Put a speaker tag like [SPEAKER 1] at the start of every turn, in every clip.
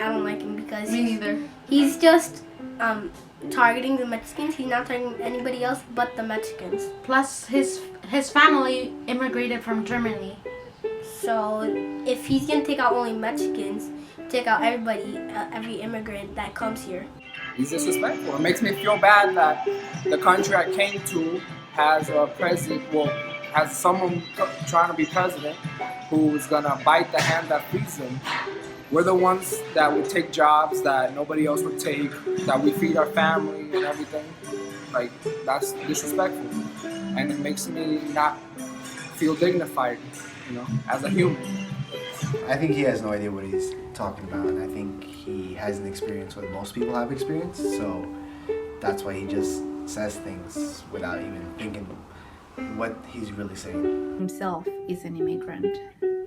[SPEAKER 1] I don't like him because
[SPEAKER 2] Me neither.
[SPEAKER 1] he's just targeting the Mexicans. He's not targeting anybody else but the Mexicans.
[SPEAKER 2] Plus, his family immigrated from Germany.
[SPEAKER 1] So if he's gonna take out only Mexicans, take out everybody, every immigrant that comes here.
[SPEAKER 3] He's disrespectful. It makes me feel bad that the country I came to has a president, has someone trying to be president who's gonna bite the hand that feeds them. We're the ones that would take jobs that nobody else would take, that we feed our family and everything. Like, that's disrespectful. And it makes me not feel dignified, as a human.
[SPEAKER 4] I think he has no idea what he's talking about, and I think he hasn't experienced what most people have experienced, so that's why he just says things without even thinking what he's really saying.
[SPEAKER 5] Himself is an immigrant.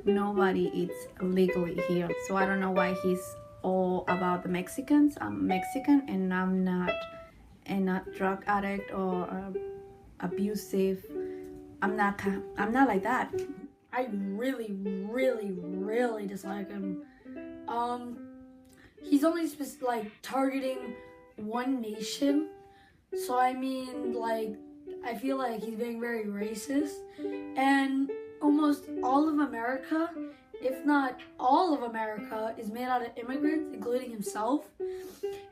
[SPEAKER 5] Nobody eats legally here, so I don't know why he's all about the Mexicans. I'm Mexican and I'm not a drug addict or abusive. I'm not like that.
[SPEAKER 6] I really, really, really dislike him. He's only targeting one nation. So I mean, I feel like he's being very racist. And almost all of America, if not all of America, is made out of immigrants, including himself.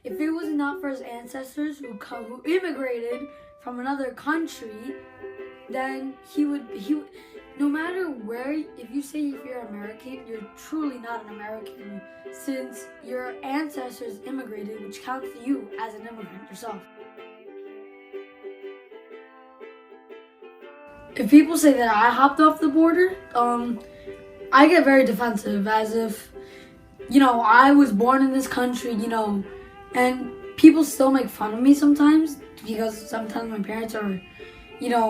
[SPEAKER 6] If it was not for his ancestors who immigrated from another country, then he would no matter where, if you say if you're American, you're truly not an American since your ancestors immigrated, which counts you as an immigrant yourself. If people say that I hopped off the border, I get very defensive, as if, I was born in this country, and people still make fun of me sometimes because sometimes my parents are,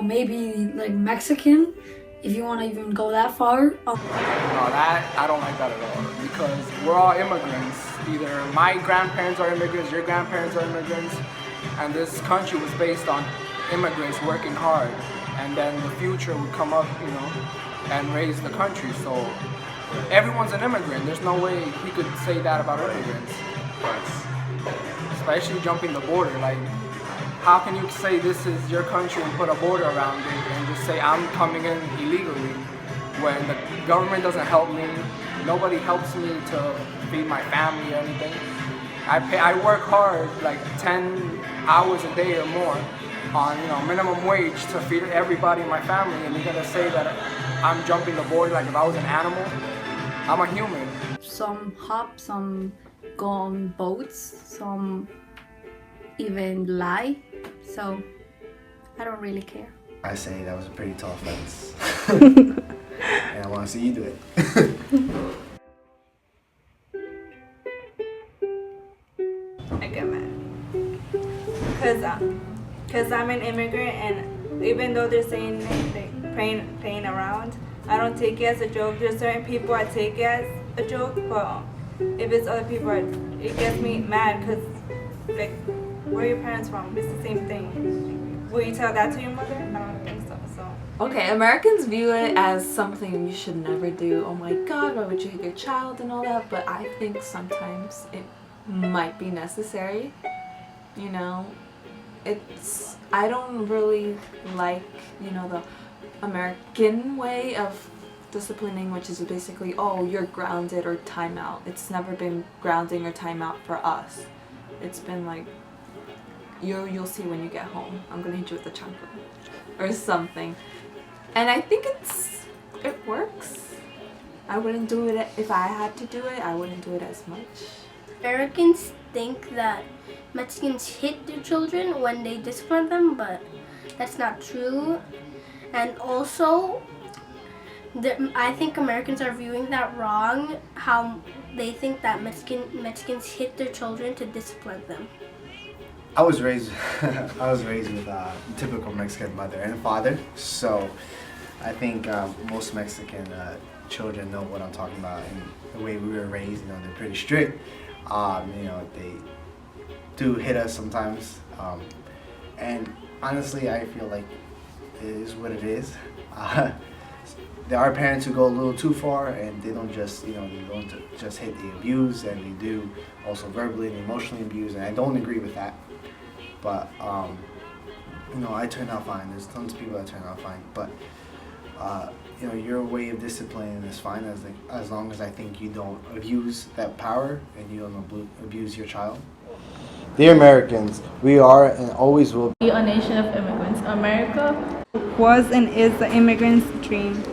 [SPEAKER 6] maybe Mexican, if you want to even go that far.
[SPEAKER 3] No, I don't like that at all, because we're all immigrants. Either my grandparents are immigrants, your grandparents are immigrants, and this country was based on immigrants working hard, and then the future would come up, and raise the country. So everyone's an immigrant. There's no way he could say that about immigrants. Especially jumping the border. How can you say this is your country and put a border around it and just say I'm coming in illegally when the government doesn't help me, nobody helps me to feed my family or anything. I work hard, 10 hours a day or more on minimum wage to feed everybody in my family, and you're gonna say that I'm jumping the border like if I was an animal? I'm a human.
[SPEAKER 5] Some hop, some go on boats, some even lie, so I don't really care.
[SPEAKER 4] I say that was a pretty tall fence. And I want to see you do it.
[SPEAKER 7] I get mad. Because I'm an immigrant, and even though they're saying playing around, I don't take it as a joke. There's certain people I take it as a joke, but if it's other people, it gets me mad because, where are your parents from? It's the same thing. Will you tell that to your mother? I don't think so.
[SPEAKER 8] Okay, Americans view it as something you should never do. Oh my god, why would you hit your child and all that? But I think sometimes it might be necessary. I don't really like, the American way of disciplining, which is basically, oh, you're grounded or timeout. It's never been grounding or timeout for us. It's been you'll see when you get home. I'm gonna hit you with a chancla or something. And I think it works. I wouldn't do it if I had to do it. I wouldn't do it as much.
[SPEAKER 1] Americans think that Mexicans hit their children when they discipline them, but that's not true. And also, I think Americans are viewing that wrong, how they think that Mexicans hit their children to discipline them.
[SPEAKER 4] I was raised with a typical Mexican mother and father, so I think most Mexican children know what I'm talking about, and the way we were raised. They're pretty strict. They do hit us sometimes, and honestly, I feel like it is what it is. there are parents who go a little too far, and they don't just, they don't just hit, the abuse, and they do also verbally and emotionally abuse, and I don't agree with that. But I turned out fine. There's tons of people that turn out fine, but your way of disciplining is fine as long as I think you don't abuse that power and you don't abuse your child.
[SPEAKER 9] Dear Americans, we are and always will
[SPEAKER 10] be a nation of immigrants. America
[SPEAKER 7] was and is the immigrant's dream.